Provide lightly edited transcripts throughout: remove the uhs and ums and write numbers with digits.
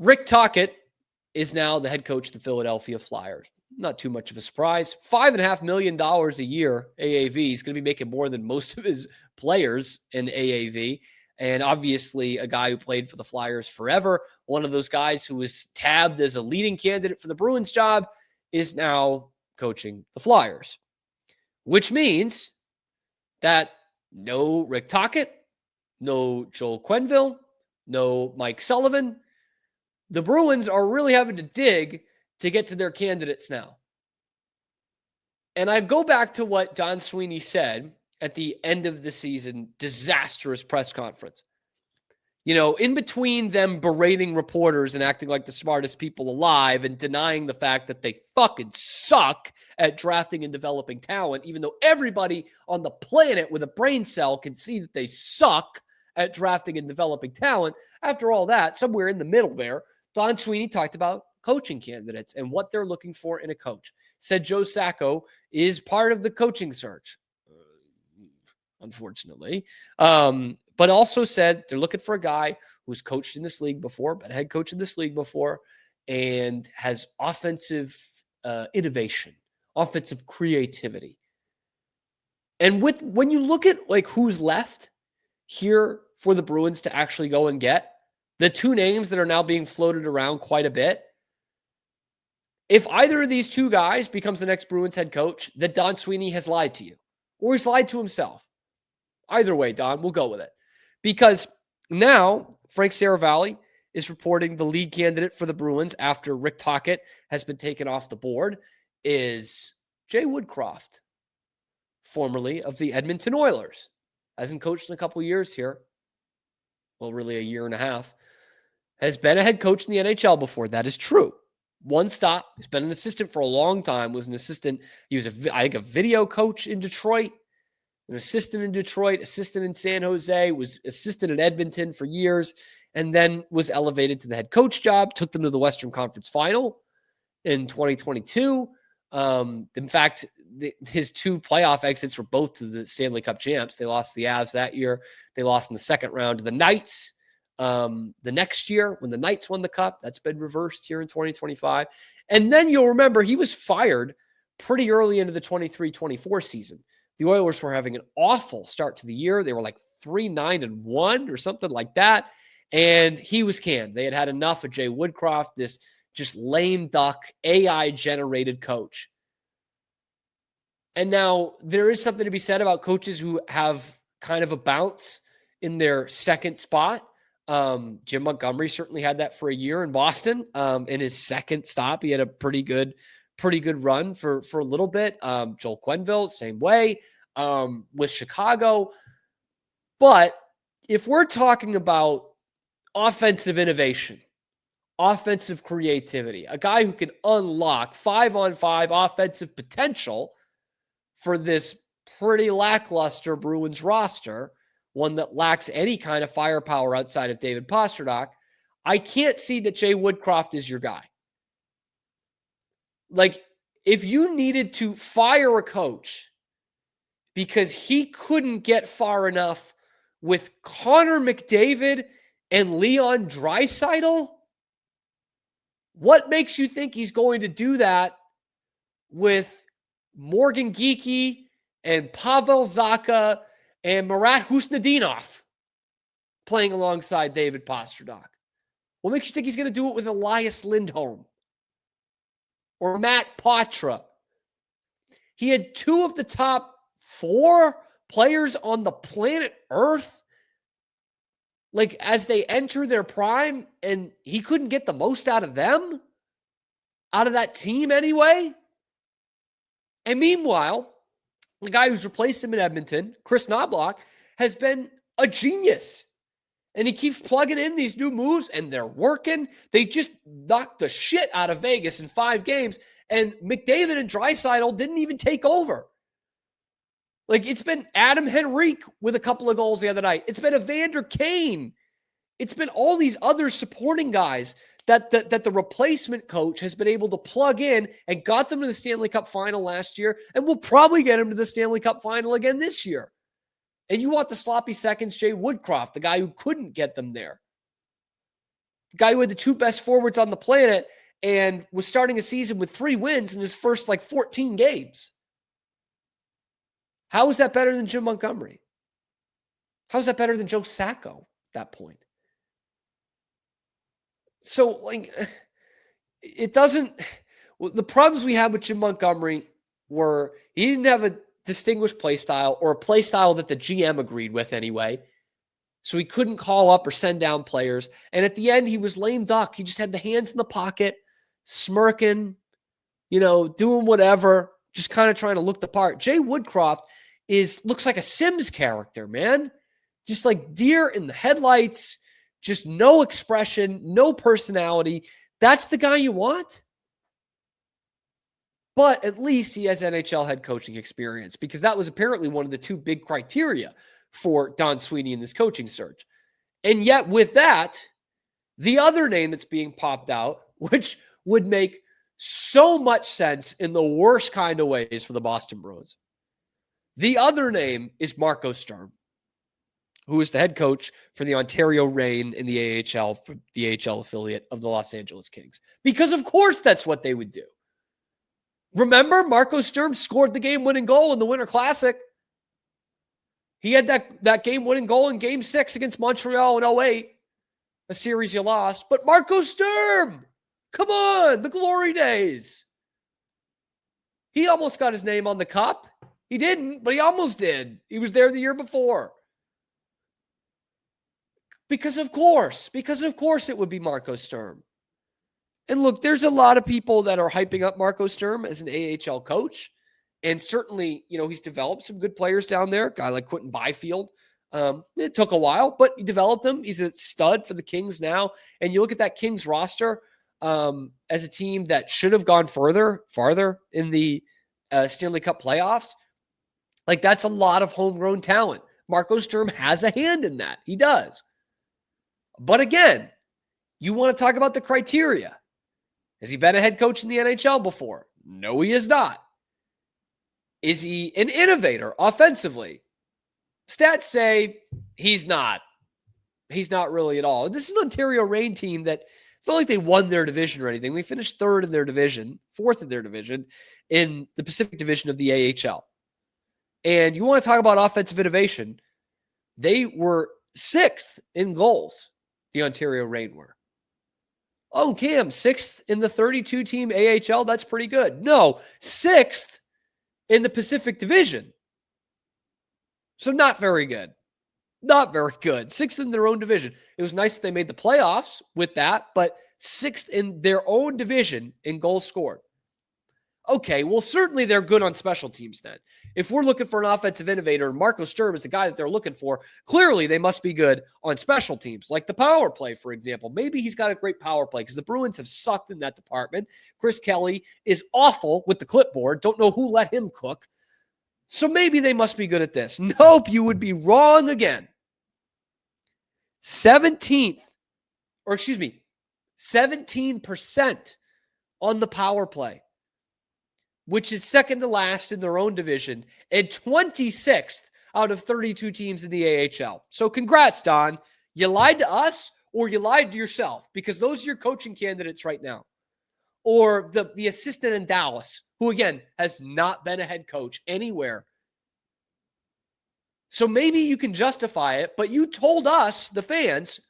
Rick Tocchet is now the head coach of the Philadelphia Flyers. Not too much of a surprise. $5.5 million a year AAV. He's going to be making more than most of his players in AAV. And obviously a guy who played for the Flyers forever. One of those guys who was tabbed as a leading candidate for the Bruins job is now coaching the Flyers. Which means that no Rick Tocchet, no Joel Quenneville, no Mike Sullivan. The Bruins are really having to dig to get to their candidates now. And I go back to what Don Sweeney said at the end of the season, disastrous press conference. You know, in between them berating reporters and acting like the smartest people alive and denying the fact that they fucking suck at drafting and developing talent, even though everybody on the planet with a brain cell can see that they suck at drafting and developing talent. After all that, somewhere in the middle there, Don Sweeney talked about coaching candidates and what they're looking for in a coach. Said Joe Sacco is part of the coaching search, unfortunately. But also said they're looking for a guy who's coached in this league before, been a head coach in this league before, and has offensive innovation, offensive creativity. And when you look at like who's left here for the Bruins to actually go and get, the two names that are now being floated around quite a bit, if either of these two guys becomes the next Bruins head coach, that Don Sweeney has lied to you, or he's lied to himself. Either way, Don, we'll go with it. Because now Frank Saravalli is reporting the lead candidate for the Bruins after Rick Tocchet has been taken off the board is Jay Woodcroft, formerly of the Edmonton Oilers. Hasn't coached in a couple years here. Well, really a year and a half. Has been a head coach in the NHL before. That is true. One stop. He's been an assistant for a long time. Was an assistant. He was, I think, a video coach in Detroit. An assistant in Detroit, assistant in San Jose, was assistant in Edmonton for years, and then was elevated to the head coach job, took them to the Western Conference Final in 2022. In fact, his two playoff exits were both to the Stanley Cup champs. They lost to the Avs that year. They lost in the second round to the Knights the next year when the Knights won the Cup. That's been reversed here in 2025. And then you'll remember he was fired pretty early into the 23-24 season. The Oilers were having an awful start to the year. They were like 3-9-1 or something like that. And he was canned. They had had enough of Jay Woodcroft, this just lame duck, AI-generated coach. And now there is something to be said about coaches who have kind of a bounce in their second spot. Jim Montgomery certainly had that for a year in Boston. In his second stop, he had a pretty good run for a little bit. Joel Quenneville, same way with Chicago. But if we're talking about offensive innovation, offensive creativity, a guy who can unlock 5-on-5 offensive potential for this pretty lackluster Bruins roster, one that lacks any kind of firepower outside of David Pastrnak, I can't see that Jay Woodcroft is your guy. Like, if you needed to fire a coach because he couldn't get far enough with Connor McDavid and Leon Draisaitl, what makes you think he's going to do that with Morgan Geekie and Pavel Zacha and Marat Husnudinov playing alongside David Pastrnak? What makes you think he's going to do it with Elias Lindholm or Matt Poitras? He had two of the top 4 players on the planet Earth, like, as they enter their prime, and he couldn't get the most out of them, out of that team anyway. And meanwhile, the guy who's replaced him in Edmonton, Chris Knobloch, has been a genius. And he keeps plugging in these new moves, and they're working. They just knocked the shit out of Vegas in 5 games, and McDavid and Draisaitl didn't even take over. Like, it's been Adam Henrique with a couple of goals the other night. It's been Evander Kane. It's been all these other supporting guys that the replacement coach has been able to plug in and got them to the Stanley Cup final last year, and will probably get them to the Stanley Cup final again this year. And you want the sloppy seconds, Jay Woodcroft, the guy who couldn't get them there. The guy who had the 2 best forwards on the planet and was starting a season with 3 wins in his first 14 games. How is that better than Jim Montgomery? How is that better than Joe Sacco at that point? So, it doesn't. Well, the problems we had with Jim Montgomery were he didn't have a distinguished play style, or a play style that the GM agreed with anyway. So he couldn't call up or send down players. And at the end, he was lame duck. He just had the hands in the pocket, smirking, doing whatever, just kind of trying to look the part. Jay Woodcroft looks like a Sims character, man. Just like deer in the headlights, just no expression, no personality. That's the guy you want? But at least he has NHL head coaching experience, because that was apparently one of the 2 big criteria for Don Sweeney in this coaching search. And yet with that, the other name that's being popped out, which would make so much sense in the worst kind of ways for the Boston Bruins, the other name is Marco Sturm, who is the head coach for the Ontario Reign in the AHL, for the AHL affiliate of the Los Angeles Kings. Because of course that's what they would do. Remember, Marco Sturm scored the game-winning goal in the Winter Classic. He had that game-winning goal in Game 6 against Montreal in 2008, a series you lost. But Marco Sturm, come on, the glory days. He almost got his name on the cup. He didn't, but he almost did. He was there the year before. Because of course it would be Marco Sturm. And look, there's a lot of people that are hyping up Marco Sturm as an AHL coach. And certainly, he's developed some good players down there. A guy like Quentin Byfield. It took a while, but he developed him. He's a stud for the Kings now. And you look at that Kings roster as a team that should have gone farther in the Stanley Cup playoffs. That's a lot of homegrown talent. Marco Sturm has a hand in that. He does. But again, you want to talk about the criteria. Has he been a head coach in the NHL before? No, he is not. Is he an innovator offensively? Stats say he's not. He's not really at all. This is an Ontario Reign team that it's not like they won their division or anything. We finished 3rd in their division, 4th in their division in the Pacific Division of the AHL. And you want to talk about offensive innovation. They were 6th in goals, the Ontario Reign were. Oh, Cam, 6th in the 32-team AHL? That's pretty good. No, 6th in the Pacific Division. So not very good. Not very good. 6th in their own division. It was nice that they made the playoffs with that, but 6th in their own division in goals scored. Okay, well, certainly they're good on special teams then. If we're looking for an offensive innovator and Marco Sturm is the guy that they're looking for, clearly they must be good on special teams, like the power play, for example. Maybe he's got a great power play because the Bruins have sucked in that department. Chris Kelly is awful with the clipboard. Don't know who let him cook. So maybe they must be good at this. Nope, you would be wrong again. 17th 17% on the power play, which is second to last in their own division, and 26th out of 32 teams in the AHL. So congrats, Don. You lied to us or you lied to yourself, because those are your coaching candidates right now. Or the assistant in Dallas, who, again, has not been a head coach anywhere. So maybe you can justify it, but you told us, the fans,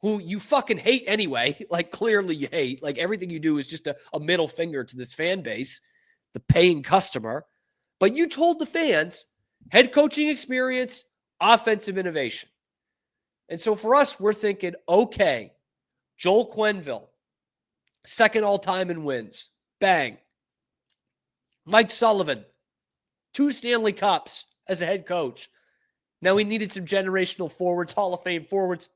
who you fucking hate anyway, like clearly you hate, like everything you do is just a middle finger to this fan base, the paying customer. But you told the fans, head coaching experience, offensive innovation. And so for us, we're thinking, okay, Joel Quenneville, second all-time in wins. Bang. Mike Sullivan, 2 Stanley Cups as a head coach. Now, we needed some generational forwards, Hall of Fame forwards,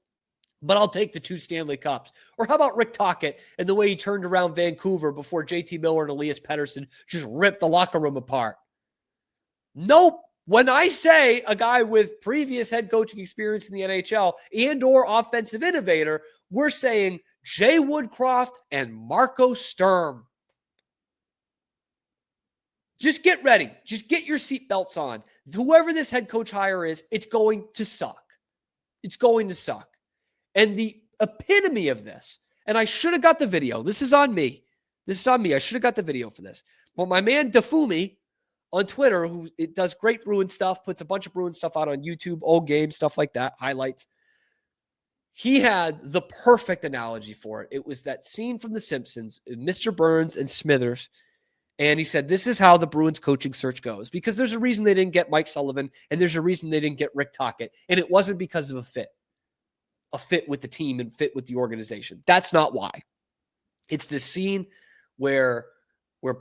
but I'll take the 2 Stanley Cups. Or how about Rick Tocchet and the way he turned around Vancouver before JT Miller and Elias Pettersson just ripped the locker room apart? Nope. When I say a guy with previous head coaching experience in the NHL and or offensive innovator, we're saying Jay Woodcroft and Marco Sturm. Just get ready. Just get your seatbelts on. Whoever this head coach hire is, it's going to suck. It's going to suck. And the epitome of this and I should have got the video. This is on me. This is on me. I should have got the video for this. But my man Defumi on Twitter, who it does great Bruin stuff, puts a bunch of Bruin stuff out on YouTube, old games, stuff like that, highlights. He had the perfect analogy for it. It was that scene from The Simpsons, Mr. Burns and Smithers. And he said, this is how the Bruins coaching search goes, because there's a reason they didn't get Mike Sullivan, and there's a reason they didn't get Rick Tocchet. And it wasn't because of a fit with the team and fit with the organization. That's not why. It's this scene where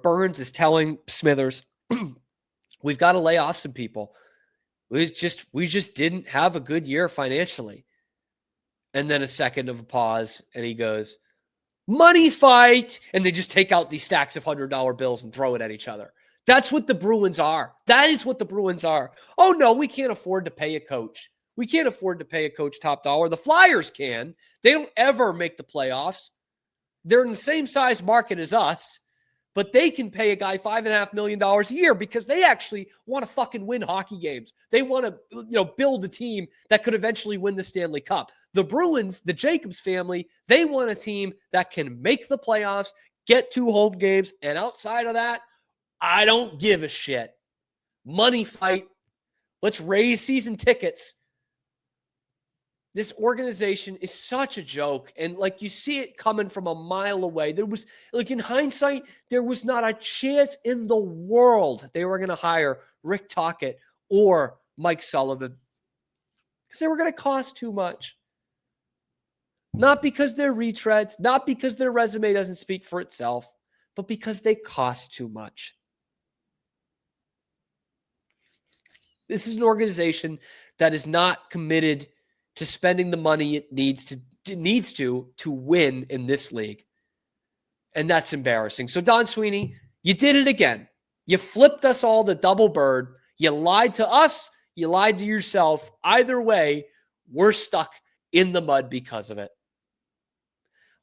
Burns is telling Smithers, we've got to lay off some people. We just didn't have a good year financially. And then a second of a pause, and he goes, money fight. And they just take out these stacks of $100 bills and throw it at each other. That's what the Bruins are. That is what the Bruins are. Oh, no, we can't afford to pay a coach. We can't afford to pay a coach top dollar. The Flyers can. They don't ever make the playoffs. They're in the same size market as us, but they can pay a guy $5.5 million a year because they actually want to fucking win hockey games. They want to, build a team that could eventually win the Stanley Cup. The Bruins, the Jacobs family, they want a team that can make the playoffs, get 2 home games, and outside of that, I don't give a shit. Money fight. Let's raise season tickets. This organization is such a joke. And you see it coming from a mile away. There was, in hindsight, there was not a chance in the world they were going to hire Rick Tocchet or Mike Sullivan because they were going to cost too much. Not because they're retreads, not because their resume doesn't speak for itself, but because they cost too much. This is an organization that is not committed to spending the money it needs to win in this league. And that's embarrassing. So Don Sweeney, you did it again. You flipped us all the double bird. You lied to us. You lied to yourself. Either way, we're stuck in the mud because of it.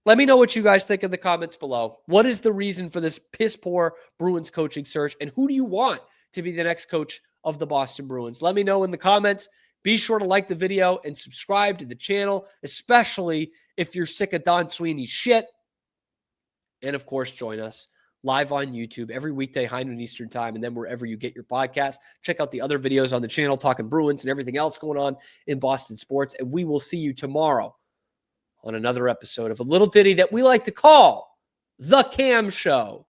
Let me know what you guys think in the comments below. What is the reason for this piss poor Bruins coaching search? And who do you want to be the next coach of the Boston Bruins? Let me know in the comments. Be sure to like the video and subscribe to the channel, especially if you're sick of Don Sweeney's shit. And, of course, join us live on YouTube every weekday, high noon Eastern time, and then wherever you get your podcast. Check out the other videos on the channel talking Bruins and everything else going on in Boston sports. And we will see you tomorrow on another episode of a little ditty that we like to call The Cam Show.